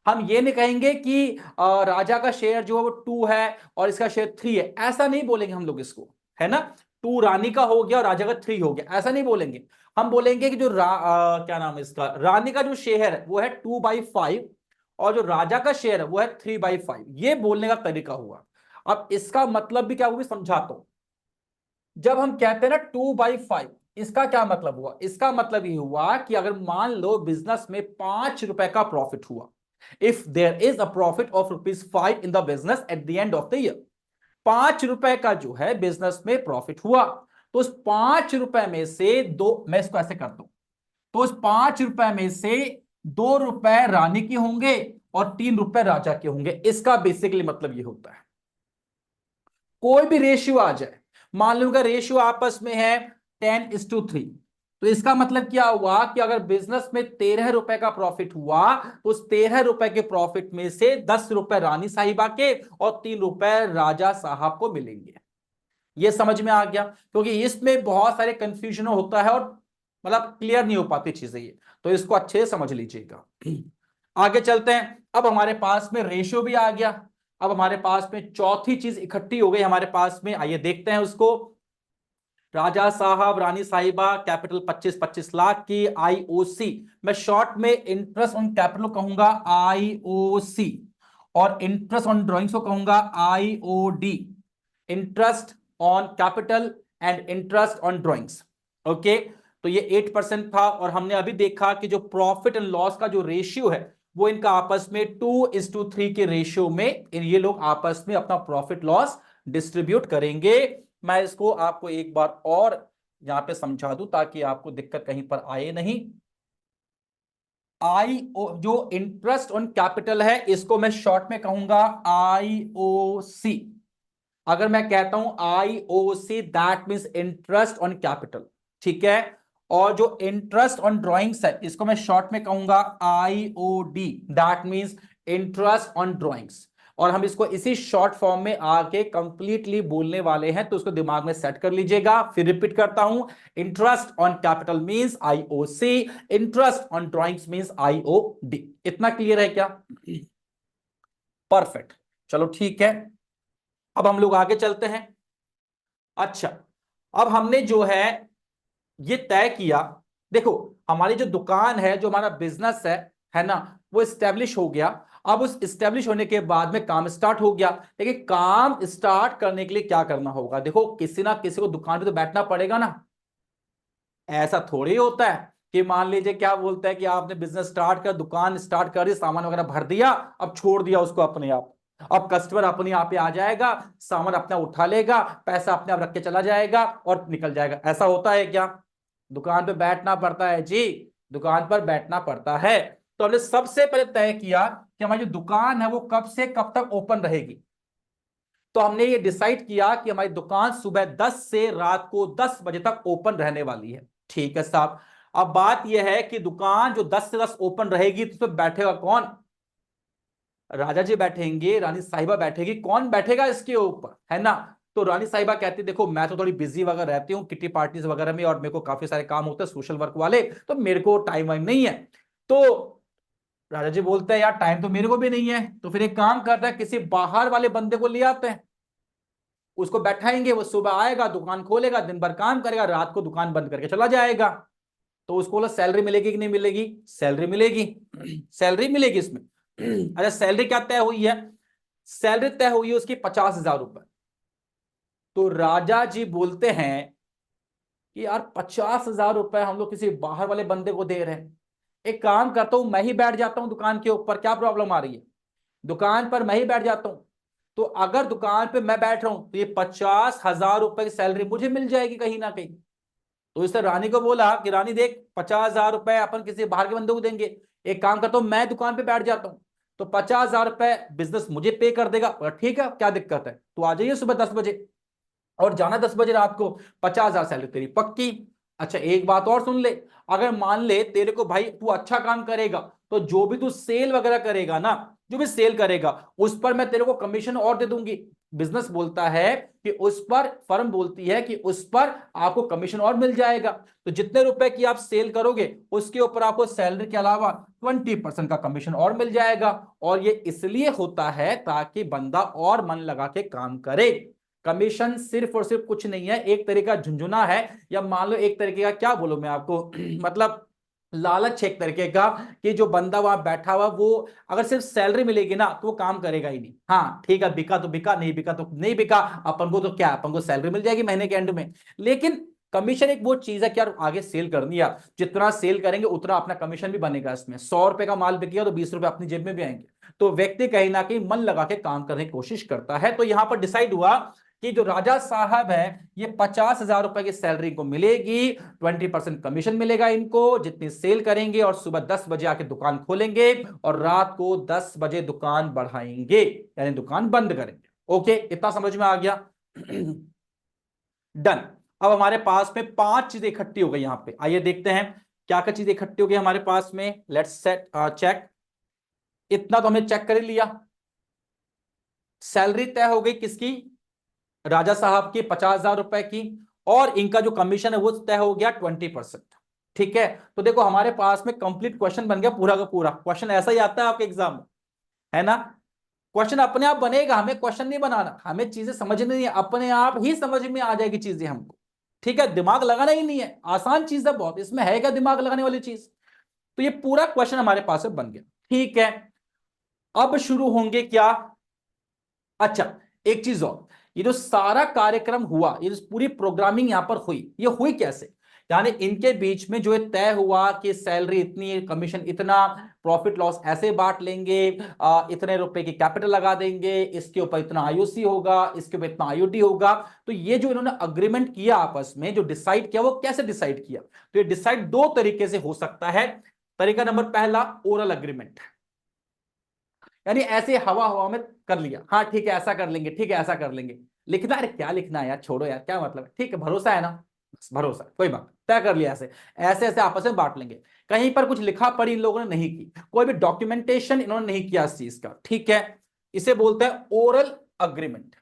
हम ये नहीं कहेंगे कि राजा का शेयर जो है वो 2 है और इसका शेयर 3 है, ऐसा नहीं बोलेंगे हम लोग इसको, है ना। 2 रानी का हो गया और राजा का 3 हो गया, ऐसा नहीं बोलेंगे। हम बोलेंगे कि जो क्या नाम है इसका, रानी का जो शेयर है वो है 2/5 और जो राजा का शेयर है वो है 3/5। ये बोलने का तरीका हुआ। अब इसका मतलब भी क्या हुआ समझाता हूं। जब हम कहते हैं ना 2/5, इसका क्या मतलब हुआ, इसका मतलब ये हुआ कि अगर मान लो बिजनेस में 5 रुपए का प्रॉफिट हुआ, if there is a profit of ₹5 in the business at the end of the year, 5 रुपए का जो है बिजनेस में प्रॉफिट हुआ, तो उस 5 रुपए में से दो, मैं इसको ऐसे करता हूं, तो उस 5 रुपए में से 2 रुपए रानी के होंगे और 3 रुपए राजा के होंगे। इसका बेसिकली मतलब ये होता है कोई भी रेशियो आ जाए, मान लो का रेशियो आपस में है 10:3, तो इसका मतलब क्या हुआ कि अगर बिजनेस में 13 रुपए का प्रॉफिट हुआ तो उस 13 रुपए के प्रॉफिट में से 10 रुपए रानी साहिबा के और 3 रुपए राजा साहब को मिलेंगे। ये समझ में आ गया, क्योंकि इसमें बहुत सारे कंफ्यूजन होता है और मतलब क्लियर नहीं हो पाती चीजें ये, तो इसको अच्छे से समझ लीजिएगा। आगे चलते हैं। अब हमारे पास में रेशियो भी आ गया। अब हमारे पास में चौथी चीज इकट्ठी हो गई हमारे पास में, आइए देखते हैं उसको। राजा साहब रानी साहिबा कैपिटल 25-25 लाख की आईओसी, मैं शॉर्ट में इंटरेस्ट ऑन कैपिटल कहूंगा आईओसी, और इंटरेस्ट ऑन ड्रॉइंग्स को कहूंगा IOD, interest on capital and interest on drawings. Okay, तो ये 8% था, और हमने अभी देखा कि जो प्रॉफिट एंड लॉस का जो रेशियो है वो इनका आपस में 2:3 के रेशियो में ये लोग आपस में अपना प्रॉफिट लॉस डिस्ट्रीब्यूट करेंगे। मैं इसको आपको एक बार और यहां पे समझा दूं ताकि आपको दिक्कत कहीं पर आए नहीं। आई ओ जो इंटरेस्ट ऑन कैपिटल है इसको मैं शॉर्ट में कहूंगा आईओसी। अगर मैं कहता हूं IOC that means interest on capital, ठीक है। और जो इंटरेस्ट ऑन ड्राइंग्स है इसको मैं शॉर्ट में कहूंगा IOD, that means interest on drawings. और हम इसको इसी शॉर्ट फॉर्म में आके कंप्लीटली बोलने वाले हैं, तो उसको दिमाग में सेट कर लीजिएगा। फिर रिपीट करता हूं, interest on capital means IOC, interest on drawings means IOD. इतना क्लियर है क्या? परफेक्ट, चलो ठीक है। अब हम लोग आगे चलते हैं। अच्छा, अब हमने जो ये तय किया, देखो हमारी जो दुकान है जो हमारा बिजनेस है ना, वो स्टेब्लिश हो गया। अब उस स्टेब्लिश होने के बाद में काम स्टार्ट हो गया, लेकिन काम स्टार्ट करने के लिए क्या करना होगा, देखो किसी ना किसी को दुकान पे तो बैठना पड़ेगा ना। ऐसा थोड़ी होता है कि मान लीजिए क्या बोलते हैं कि आपने बिजनेस स्टार्ट कर, दुकान स्टार्ट कर दी, सामान वगैरह भर दिया, अब छोड़ दिया उसको अपने आप, अब कस्टमर अपने आप ही आ जाएगा, सामान अपना उठा लेगा, पैसा अपने आप रख के चला जाएगा और निकल जाएगा। ऐसा होता है क्या? दुकान पे बैठना पड़ता है जी, दुकान पर बैठना पड़ता है। तो हमने सबसे पहले तय किया कि हमारी जो दुकान है वो कब से कब तक ओपन रहेगी। तो हमने ये डिसाइड किया कि हमारी दुकान सुबह 10 से रात को 10 बजे तक ओपन रहने वाली है। ठीक है साहब। अब बात यह है कि दुकान जो 10 से 10 ओपन रहेगी तो उसमें बैठेगा कौन? राजा जी बैठेंगे, रानी साहिबा बैठेगी, कौन बैठेगा इसके ऊपर, है ना? तो रानी साहिबा कहती है देखो मैं तो थोड़ी बिजी वगैरह रहती हूँ किटी पार्टीज वगैरह में, और मेरे को काफी सारे काम होते हैं सोशल वर्क वाले, तो मेरे को टाइम वाइम नहीं है। तो राजा जी बोलते हैं यार टाइम तो मेरे को भी नहीं है, तो फिर एक काम करता है किसी बाहर वाले बंदे को ले आते हैं, उसको बैठाएंगे, वो सुबह आएगा, दुकान खोलेगा, दिन भर काम करेगा, रात को दुकान बंद करके चला जाएगा। तो उसको बोला सैलरी मिलेगी कि नहीं मिलेगी? सैलरी मिलेगी। सैलरी मिलेगी इसमें। अच्छा सैलरी क्या तय हुई है? सैलरी तय हुई है उसकी 50,000 रुपए। तो राजा जी बोलते हैं कि यार 50,000 रुपए हम लोग किसी बाहर वाले बंदे को दे रहे हैं, एक काम करता हूं मैं ही बैठ जाता हूं दुकान के ऊपर, क्या प्रॉब्लम आ रही है? दुकान पर मैं ही बैठ जाता हूं। तो अगर दुकान पे मैं बैठ रहा हूं तो ये 50,000 रुपए की सैलरी मुझे मिल जाएगी कहीं ना कहीं। तो इसने रानी को बोला कि रानी देख 50,000 रुपए अपन किसी बाहर के बंदे को देंगे, एक काम करता हूं मैं दुकान पे बैठ जाता हूं, तो 50,000 रुपए बिजनेस मुझे पे कर देगा। बोला, ठीक है क्या दिक्कत है, तो आ जाइए सुबह 10 बजे और जाना 10 बजे रात को, 50,000 सैलरी तेरी पक्की। अच्छा एक बात और सुन ले, अगर मान ले तेरे को भाई तू अच्छा काम करेगा तो जो भी तू सेल वगैरह करेगा ना, जो भी सेल करेगा उस पर मैं तेरे को कमीशन और दे दूंगी। बिजनेस बोलता है कि उस पर, फर्म बोलती है कि उस पर आपको कमीशन और मिल जाएगा। तो जितने रुपए की आप सेल करोगे उसके ऊपर आपको सैलरी के अलावा 20% का कमीशन और मिल जाएगा। और ये इसलिए होता है ताकि बंदा और मन लगा के काम करे। कमीशन सिर्फ और सिर्फ कुछ नहीं है, एक तरीका झुंझुना है, या मान लो एक तरीके का क्या बोलूं मैं आपको मतलब लालच एक तरीके का, कि जो बंदा वहां बैठा हुआ वो अगर सिर्फ सैलरी मिलेगी ना तो वो काम करेगा ही नहीं। हाँ ठीक है बिका तो बिका, नहीं बिका तो नहीं बिका, अपन को तो क्या, अपन को सैलरी मिल जाएगी महीने के एंड में। लेकिन कमीशन एक वो चीज है कि यार आगे सेल करनी है, जितना सेल करेंगे उतना अपना कमीशन भी बनेगा। इसमें 100 रुपए का माल बिकेगा तो 20 रुपए अपनी जेब में भी आएंगे। तो व्यक्ति कहीं ना कहीं मन लगा के काम करने की कोशिश करता है। तो यहां पर डिसाइड हुआ कि जो राजा साहब है ये 50,000 रुपए की सैलरी को मिलेगी, 20% कमीशन मिलेगा इनको जितनी सेल करेंगे, और सुबह 10 बजे आके दुकान खोलेंगे और रात को 10 बजे दुकान बढ़ाएंगे, यानी दुकान बंद करेंगे। ओके इतना समझ में आ गया? डन। अब हमारे पास में 5 चीजें इकट्ठी हो गई यहां पे, आइए देखते हैं क्या क्या चीजें इकट्ठी हो गई हमारे पास में। Let's set check. इतना तो हमने चेक कर ही लिया। सैलरी तय हो गई किसकी? राजा साहब की 50,000 रुपए की, और इनका जो कमीशन है वो तय हो गया 20%। ठीक है, तो देखो हमारे पास में कंप्लीट क्वेश्चन बन गया पूरा का पूरा। क्वेश्चन ऐसा ही आता है आपके एग्जाम में, है ना? क्वेश्चन अपने आप बनेगा, हमें क्वेश्चन नहीं बनाना, हमें चीजें समझनी नहीं है, अपने आप ही समझ में आ जाएगी चीजें हमको। ठीक है, दिमाग लगाना ही नहीं है, आसान चीज है बहुत, इसमें है क्या दिमाग लगाने वाली चीज? तो ये पूरा क्वेश्चन हमारे पास में बन गया। ठीक है, अब शुरू होंगे क्या? अच्छा एक चीज और, ये जो सारा कार्यक्रम हुआ, ये जो पूरी प्रोग्रामिंग यहां पर हुई, ये हुई कैसे? यानी इनके बीच में जो ये तय हुआ कि सैलरी इतनी, कमीशन इतना, प्रॉफिट लॉस ऐसे बांट लेंगे, इतने रुपए की कैपिटल लगा देंगे, इसके ऊपर इतना आईओसी होगा, इसके ऊपर इतना आईओटी होगा। तो ये जो इन्होंने अग्रीमेंट किया आपस में, जो डिसाइड किया, वो कैसे डिसाइड किया? तो ये डिसाइड दो तरीके से हो सकता है। तरीका नंबर पहला, ओरल अग्रीमेंट, यानी ऐसे हवा हवा में कर लिया, हाँ ठीक है ऐसा कर लेंगे, ठीक है ऐसा कर लेंगे। लिखना, अरे क्या लिखना है यार, छोड़ो यार क्या मतलब है, ठीक है भरोसा है ना, बस भरोसा है, कोई बात, तय कर लिया, ऐसे ऐसे ऐसे आपस में बांट लेंगे। कहीं पर कुछ लिखा पढ़ी इन लोगों ने नहीं की, कोई भी डॉक्यूमेंटेशन इन्होंने नहीं किया इस चीज का। ठीक है, इसे बोलते हैं ओरल अग्रीमेंट।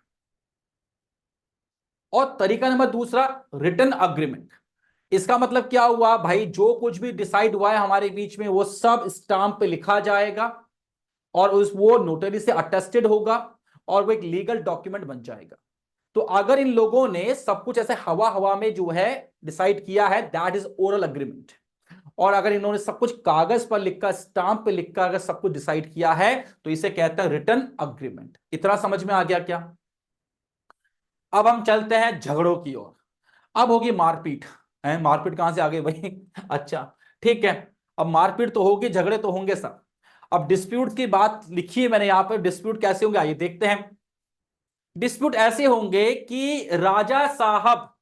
और तरीका नंबर दूसरा, रिटन अग्रीमेंट। इसका मतलब क्या हुआ भाई, जो कुछ भी डिसाइड हुआ है हमारे बीच में वो सब स्टाम्प पे लिखा जाएगा, और उस वो नोटरी से अटेस्टेड होगा, और वो एक लीगल डॉक्यूमेंट बन जाएगा। तो अगर इन लोगों ने सब कुछ ऐसे हवा हवा में जो है डिसाइड किया है, दैट इज ओरल अग्रीमेंट। और अगर इन्होंने सब कुछ कागज पर लिखकर, स्टाम्प पे लिखकर अगर सब कुछ डिसाइड किया है, तो इसे कहते हैं रिटन अग्रीमेंट। इतना समझ में आ गया क्या? अब हम चलते हैं झगड़ों की ओर। अब होगी मारपीट। है मारपीट कहां से आ गई भाई? अच्छा ठीक है, अब मारपीट तो होगी, झगड़े तो होंगे सब। अब डिस्प्यूट की बात लिखी है मैंने यहां पर, डिस्प्यूट कैसे होंगे आइए देखते हैं। डिस्प्यूट ऐसे होंगे कि राजा साहब,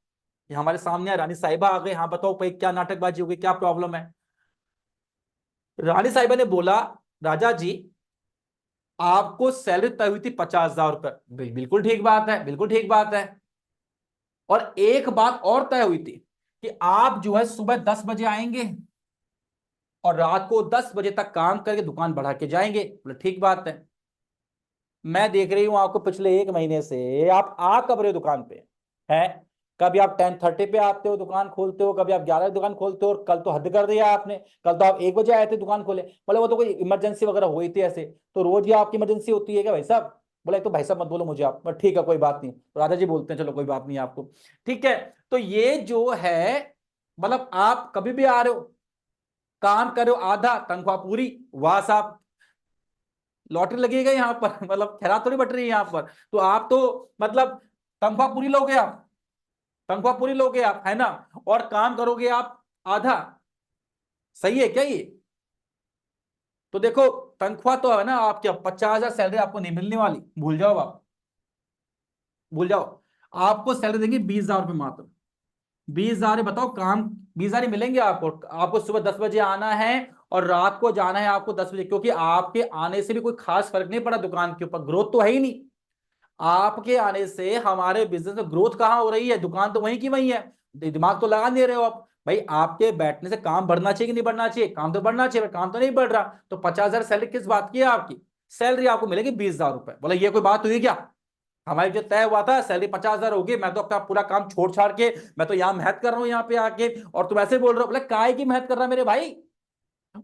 ये हमारे सामने है, रानी साहिबा आ गए, हाँ बताओ भाई क्या नाटकबाजी हो गई, क्या प्रॉब्लम है? रानी साहिबा ने बोला राजा जी आपको सैलरी तय हुई थी 50,000 रुपए, बिल्कुल ठीक बात है, बिल्कुल ठीक बात है। और एक बात और तय हुई थी कि आप जो है सुबह 10 बजे आएंगे, और रात को 10 बजे तक काम करके दुकान बढ़ा के जाएंगे। बोले ठीक बात है। मैं देख रही हूं आपको पिछले 1 महीने से आप आ कब रहे हो दुकान पे है। कभी आप 10:30 पे आते हो दुकान खोलते हो, कभी आप 11 दुकान खोलते हो, और कल तो हद कर दिया आपने, कल तो आप 1 बजे आए थे दुकान खोले। बोले वो तो कोई इमरजेंसी वगैरह हुई थी ऐसे, तो रोज ही आपकी इमरजेंसी होती है क्या भाई साहब। बोला तो भाई साहब मत बोलो मुझे आप, बट ठीक है कोई बात नहीं, तो राजा जी बोलते हैं चलो कोई बात नहीं आपको। ठीक है, तो ये जो है मतलब आप कभी भी आ रहे हो, काम करो आधा, तनख्वाह पूरी, वाह साहब लॉटरी लगेगा यहाँ पर मतलब खैरात थोड़ी बट रही है यहाँ पर। तो आप तो मतलब तनख्वाह पूरी लोगे आप, तनख्वाह पूरी लोगे आप, है ना, और काम करोगे आप आधा। सही है क्या ये। तो देखो तनख्वाह तो है ना आपके 50,000 सैलरी आपको नहीं मिलने वाली, भूल जाओ आप, भूल जाओ। आपको सैलरी देंगे 20,000 रुपये मात्र। 20,000 बताओ काम, 20,000 मिलेंगे आपको। आपको सुबह 10 बजे आना है और रात को जाना है आपको 10 बजे, क्योंकि आपके आने से भी कोई खास फर्क नहीं पड़ा दुकान के ऊपर, ग्रोथ तो है ही नहीं। आपके आने से हमारे बिजनेस में ग्रोथ कहां हो रही है, दुकान तो वहीं की वहीं है। दिमाग तो लगा नहीं रहे हो आप भाई। आपके बैठने से काम बढ़ना चाहिए कि नहीं बढ़ना चाहिए, काम तो बढ़ना चाहिए, काम तो नहीं बढ़ रहा। तो 50,000 सैलरी किस बात की है आपकी, सैलरी आपको मिलेगी 20,000 रुपए। बोला ये कोई बात हुई क्या, हमारे जो तय हुआ था सैलरी 50,000 होगी, मैं तो अपना पूरा काम छोड़ छाड़ के मैं तो यहाँ मेहनत कर रहा हूँ यहाँ पे आके, और तुम ऐसे बोल रहे हो। बोले काय की मेहनत कर रहा मेरे भाई।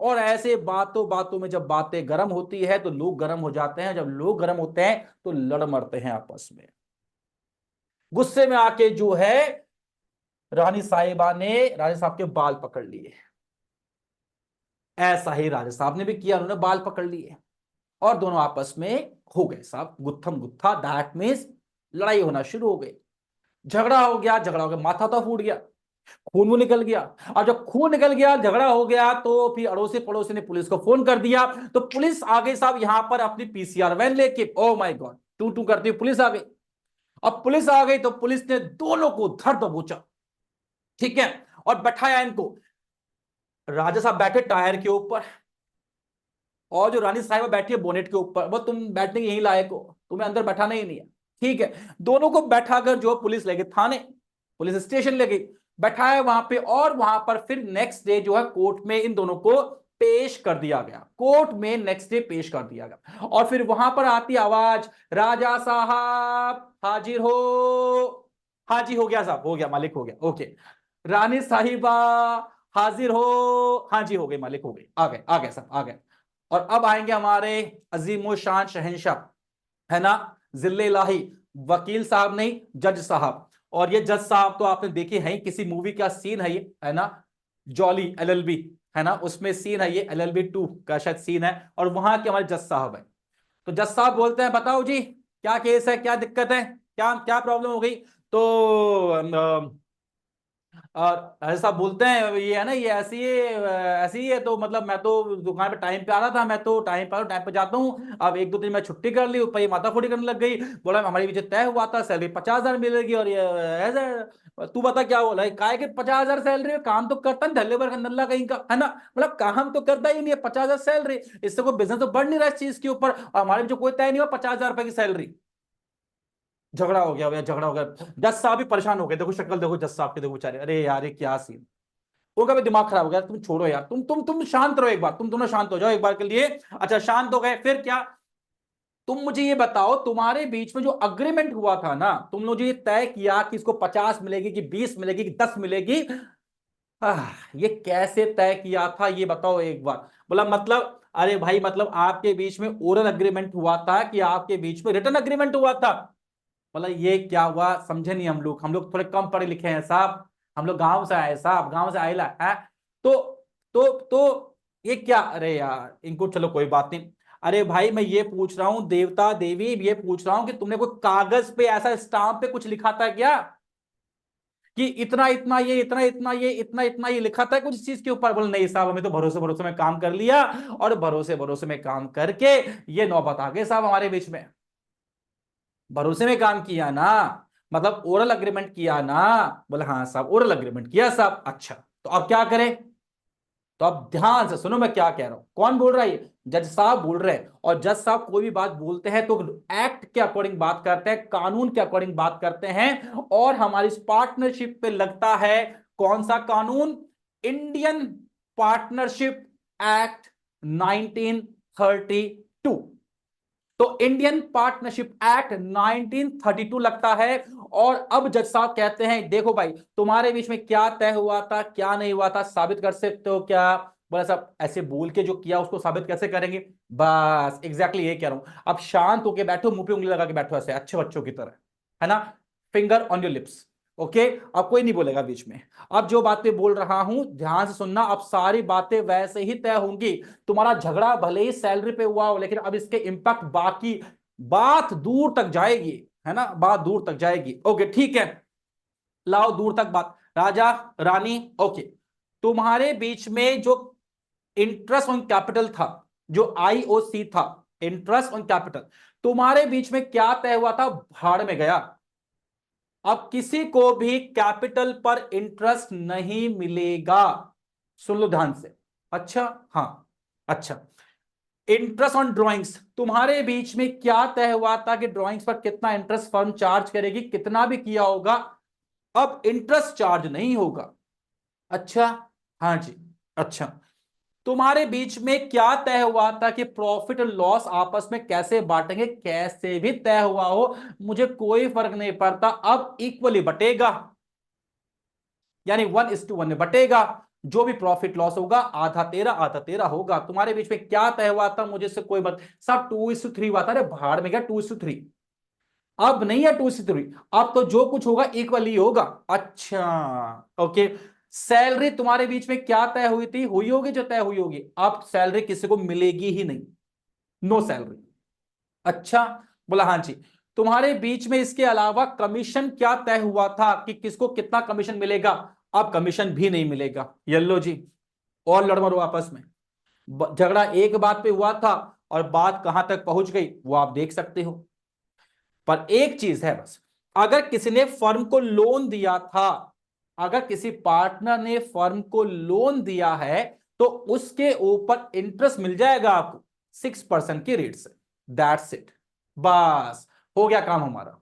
और ऐसे बातों बातों में जब बातें गर्म होती है तो लोग गर्म हो जाते हैं, जब लोग गर्म होते हैं तो लड़ मरते हैं आपस में। गुस्से में आके जो है रानी साहिबा ने राजा साहब के बाल पकड़ लिए। ऐसा ही राजा साहब ने भी किया, उन्होंने बाल पकड़ लिए और दोनों आपस में हो गए साहब गुत्थम गुत्था, दैट मीन्स लड़ाई होना शुरू हो गई। झगड़ा हो गया, झगड़ा हो गया, माथा तो फूट गया, खून वो निकल गया। और जब खून निकल गया, झगड़ा हो गया, तो फिर अड़ोसी पड़ोसी ने पुलिस को फोन कर दिया। तो पुलिस आ गई साहब यहां पर अपनी पीसीआर वैन लेके, ओ माय गॉड, टू टू करती हुई पुलिस आ गई। अब पुलिस आ गई तो पुलिस ने दोनों को धर दबोचा, ठीक है, और बैठाया इनको। राजा साहब बैठे टायर के ऊपर, और जो रानी साहिबा बैठी है बोनेट के ऊपर। वो तुम बैठने के यही लायक हो, तुम्हें अंदर बैठाना ही नहीं है। ठीक है, दोनों को बैठाकर जो पुलिस ले गई थाने, पुलिस स्टेशन ले गई, बैठाया वहां पे, और वहां पर फिर नेक्स्ट डे जो है कोर्ट में इन दोनों को पेश कर दिया गया। कोर्ट में नेक्स्ट डे पेश कर दिया गया, और फिर वहां पर आती आवाज, राजा साहब हाजिर हो। हाजी हो गया साहब, हो गया मालिक, हो गया, ओके। रानी साहिबा हाजिर हो। हाँ जी हो गए मालिक, हो गए, आ गए सब आ गए। और अब आएंगे हमारे अजीमो शान शहंशाह, है ना, जिल्ले इलाही, वकील साहब नहीं जज साहब। और ये जज साहब तो आपने देखे हैं, किसी मूवी का सीन है ये, है ना, जॉली एलएलबी, है ना, उसमें सीन है ये, एलएलबी 2 का शायद सीन है, और वहां के हमारे जज साहब है। तो जज साहब बोलते हैं बताओ जी क्या केस है, क्या दिक्कत है, क्या क्या प्रॉब्लम हो गई। तो और ऐसा बोलते हैं ये है ना, ये ऐसी ही है, तो मतलब मैं तो दुकान पे टाइम पे आ रहा था, मैं तो टाइम पे टाइम पे जाता हूँ, अब 1 2 दिन मैं छुट्टी कर ली, ऊपर ये माथाफोड़ी करने लग गई। बोला हमारे बीच तय हुआ था सैलरी 50,000 मिलेगी, और ये ऐसा तू बता क्या बोला है, काय के 50,000 सैलरी में काम तो करता नहीं, धल्ले भर नल्ला कहीं का, है ना, मतलब काम तो करता ही नहीं है, 50,000 सैलरी, इससे कोई बिजनेस तो बढ़ नहीं रहा इस चीज के ऊपर, और हमारे बीच कोई तय नहीं हुआ 50,000 रुपए की सैलरी। झगड़ा हो गया भैया, झगड़ा हो गया। जज साहब भी परेशान हो गए, देखो शक्ल देखो जज साहब के, देखो बेचारे, अरे यार ये क्या सीन। उनका भी दिमाग खराब हो गया, तुम छोड़ो यार, तुम शांत रहो एक बार, तुम दोनों शांत हो जाओ एक बार के लिए। अच्छा शांत हो गए, फिर क्या, तुम मुझे ये बताओ, तुम्हारे बीच में जो अग्रीमेंट हुआ था ना, तुम लोग जो ये तय किया कि इसको 50 मिलेगी कि 20 मिलेगी कि 10 मिलेगी, ये कैसे तय किया था ये बताओ एक बार। बोला मतलब अरे भाई मतलब आपके बीच में ओरल अग्रीमेंट हुआ था कि आपके बीच में रिटर्न अग्रीमेंट हुआ था। मतलब ये क्या हुआ समझे नहीं, हम लोग थोड़े कम पढ़े लिखे हैं साहब, हम लोग गांव से आए साहब, गांव से आएला है। तो तो ये क्या, अरे यार इनको चलो कोई बात नहीं। अरे भाई मैं ये पूछ रहा हूं देवता देवी, ये पूछ रहा हूं कि तुमने कोई कागज पे ऐसा स्टाम्प पे कुछ लिखा था क्या, कि इतना इतना ये, इतना इतना ये, इतना इतना ये लिखा था कुछ चीज के ऊपर। बोल नहीं साहब हमें तो भरोसे भरोसे में काम कर लिया, और भरोसे भरोसे में काम करके ये नौबत आ गई साहब हमारे बीच में। भरोसे में काम किया ना, मतलब ओरल अग्रीमेंट किया ना। बोले हाँ साहब ओरल अग्रीमेंट किया साहब, अच्छा तो अब क्या करें। तो अब ध्यान से सुनो मैं क्या कह रहा हूं, कौन बोल रहा है ये, जज साहब बोल रहे हैं। और जज साहब कोई भी बात बोलते हैं तो एक्ट के अकॉर्डिंग बात करते हैं, कानून के अकॉर्डिंग बात करते हैं, और हमारी इस पार्टनरशिप पे लगता है कौन सा कानून, इंडियन पार्टनरशिप एक्ट 1932। तो इंडियन पार्टनरशिप एक्ट 1932 लगता है। और अब जज साहब कहते हैं देखो भाई, तुम्हारे बीच में क्या तय हुआ था, क्या नहीं हुआ था, साबित कर सकते हो क्या? बोला साहब ऐसे बोल के जो किया उसको साबित कैसे करेंगे? बस एग्जैक्टली ये कह रहा हूं। अब शांत होके बैठो, मुंह पे उंगली लगा के बैठो ऐसे अच्छे बच्चों की तरह, है ना? Finger on your lips. Okay, अब कोई नहीं बोलेगा बीच में। अब जो बातें बोल रहा हूं ध्यान से सुनना, अब सारी बातें वैसे ही तय होंगी। तुम्हारा झगड़ा भले ही सैलरी पे हुआ हो, लेकिन अब इसके इंपैक्ट बाकी बात दूर तक जाएगी, है ना? बात दूर तक जाएगी। ओके ठीक है, लाओ दूर तक बात। राजा रानी, ओके, तुम्हारे बीच में जो इंटरेस्ट ऑन कैपिटल था, जो आईओसी था, इंटरेस्ट ऑन कैपिटल, तुम्हारे बीच में क्या तय हुआ था? भाड़ में गया। अब किसी को भी कैपिटल पर इंटरेस्ट नहीं मिलेगा। सुन लो ध्यान से। अच्छा, हाँ, अच्छा। इंटरेस्ट ऑन ड्राइंग्स, तुम्हारे बीच में क्या तय हुआ था कि ड्राइंग्स पर कितना इंटरेस्ट फर्म चार्ज करेगी? कितना भी किया होगा, अब इंटरेस्ट चार्ज नहीं होगा। अच्छा, हाँ जी, अच्छा। तुम्हारे बीच में क्या तय हुआ था कि प्रॉफिट और लॉस आपस में कैसे बांटेंगे? कैसे भी तय हुआ हो, मुझे कोई फर्क नहीं पड़ता, अब इक्वली बटेगा, यानी 1:1 में बटेगा। जो भी प्रॉफिट लॉस होगा आधा तेरा होगा। तुम्हारे बीच में क्या तय हुआ था? मुझे से कोई बात, सब 2:3 हुआ था। अरे भाड़ में गया 2:3। अब नहीं है 2:3, अब तो जो कुछ होगा इक्वली होगा। अच्छा, ओके। सैलरी तुम्हारे बीच में क्या तय हुई थी? हुई होगी जो तय हुई होगी। अब सैलरी किसी को मिलेगी ही नहीं, नो सैलरी। अच्छा, बोला हाँ जी। तुम्हारे बीच में इसके अलावा कमीशन क्या तय हुआ था कि किसको कितना कमीशन मिलेगा? अब कमीशन भी नहीं मिलेगा। येलो जी, और लड़ मरो आपस में। झगड़ा एक बात पे हुआ था और बात कहां तक पहुंच गई वो आप देख सकते हो। पर एक चीज है बस, अगर किसी ने फर्म को लोन दिया था, अगर किसी पार्टनर ने फर्म को लोन दिया है, तो उसके ऊपर इंटरेस्ट मिल जाएगा आपको 6% की रेट से। दैट्स इट, बस हो गया काम हमारा।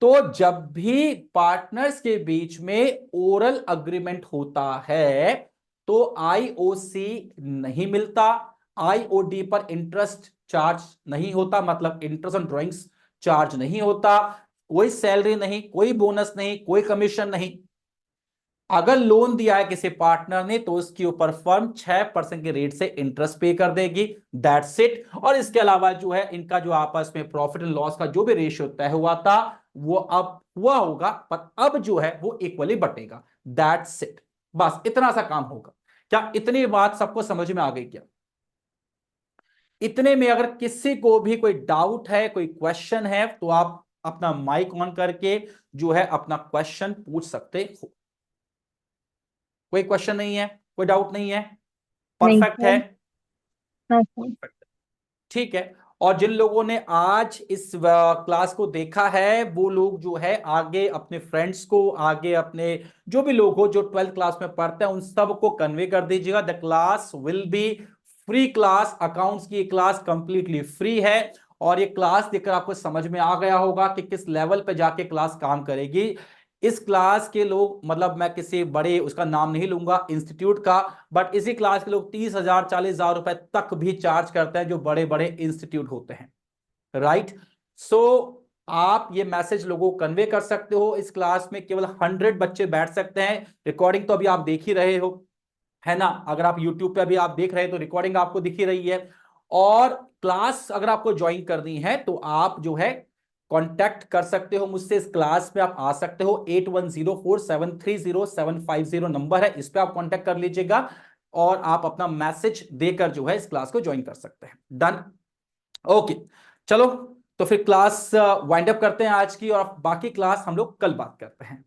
तो जब भी पार्टनर्स के बीच में ओरल अग्रीमेंट होता है तो आईओसी नहीं मिलता, आईओडी पर इंटरेस्ट चार्ज नहीं होता, मतलब इंटरेस्ट ऑन ड्राइंग्स चार्ज नहीं होता, कोई सैलरी नहीं, कोई बोनस नहीं, कोई कमीशन नहीं। अगर लोन दिया है किसी पार्टनर ने तो उसके ऊपर फर्म 6% के रेट से इंटरेस्ट पे कर देगी। That's it. और इसके अलावा जो है इनका जो आपस में प्रॉफिट एंड लॉस का जो भी रेशियो तय हुआ था वो अब हुआ होगा, पर अब जो है वो इक्वली बटेगा। दैट्स इट, बस इतना सा काम होगा। क्या इतनी बात सबको समझ में आ गई क्या? इतने में अगर किसी को भी कोई डाउट है, कोई क्वेश्चन है, तो आप अपना माइक ऑन करके जो है अपना क्वेश्चन पूछ सकते हो। कोई क्वेश्चन नहीं है, कोई डाउट नहीं है? नहीं परफेक्ट है? सर। हाँ सर। ठीक है। और जिन लोगों ने आज इस क्लास को देखा है वो लोग जो है आगे अपने फ्रेंड्स को, आगे अपने जो भी लोग हो जो 12th क्लास में पढ़ते हैं उन सबको कन्वे कर दीजिएगा। The class will be free class, accounts की क्लास कंप्लीटली फ्री है। और ये क्लास देखकर आपको समझ में आ गया होगा कि किस लेवल पे जाके क्लास काम करेगी। इस क्लास के लोग, मतलब मैं किसी बड़े उसका नाम नहीं लूंगा इंस्टीट्यूट का, बट इसी क्लास के लोग 30,000 40,000 रुपए तक भी चार्ज करते हैं जो बड़े बड़े इंस्टीट्यूट होते हैं। राइट, सो आप ये मैसेज लोगों को कन्वे कर सकते हो। इस क्लास में केवल 100 बच्चे बैठ सकते हैं। रिकॉर्डिंग तो अभी आप देख ही रहे हो, है ना? अगर आप यूट्यूब पे अभी आप देख रहे हैं तो रिकॉर्डिंग आपको दिख ही रही है। और क्लास अगर आपको ज्वाइन करनी है तो आप जो है कांटेक्ट कर सकते हो मुझसे। इस क्लास में आप आ सकते हो, 8104730750 नंबर है, इस पे आप कांटेक्ट कर लीजिएगा और आप अपना मैसेज देकर जो है इस क्लास को ज्वाइन कर सकते हैं। Done, okay. चलो, तो फिर क्लास वाइंड अप करते हैं आज की, और बाकी क्लास हम लोग कल बात करते हैं।